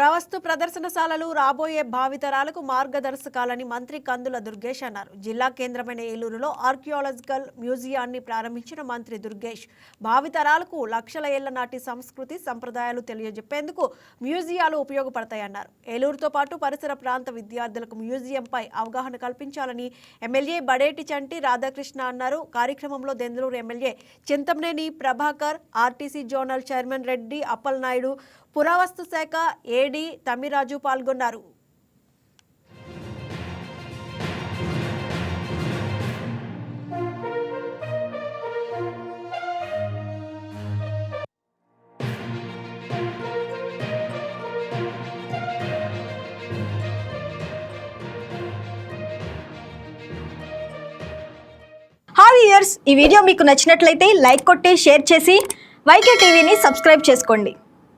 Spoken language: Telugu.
పురావస్తు ప్రదర్శనశాలలు రాబోయే భావితరాలకు మార్గదర్శకాలని మంత్రి కందుల దుర్గేష్ అన్నారు. జిల్లా కేంద్రమైన ఏలూరులో ఆర్కియాలజికల్ మ్యూజియాన్ని ప్రారంభించిన మంత్రి దుర్గేష్ భావితరాలకు లక్షల ఏళ్ల నాటి సంస్కృతి సంప్రదాయాలు తెలియజెప్పేందుకు మ్యూజియాలు ఉపయోగపడతాయన్నారు. ఏలూరుతో పాటు పరిసర ప్రాంత విద్యార్థులకు మ్యూజియంపై అవగాహన కల్పించాలని ఎమ్మెల్యే బడేటి చంటి రాధాకృష్ణ అన్నారు. కార్యక్రమంలో Denduluru MLA Chintamaneni Prabhakar, RTC zonal chairman Reddy Appalanaidu, పురావస్తు శాఖ ఏడీ తమ్మిరాజు పాల్గొన్నారు. హాయ్ వ్యూయర్స్, ఈ వీడియో మీకు నచ్చినట్లయితే లైక్ కొట్టి షేర్ చేసి వైకే టీవీని సబ్స్క్రైబ్ చేసుకోండి.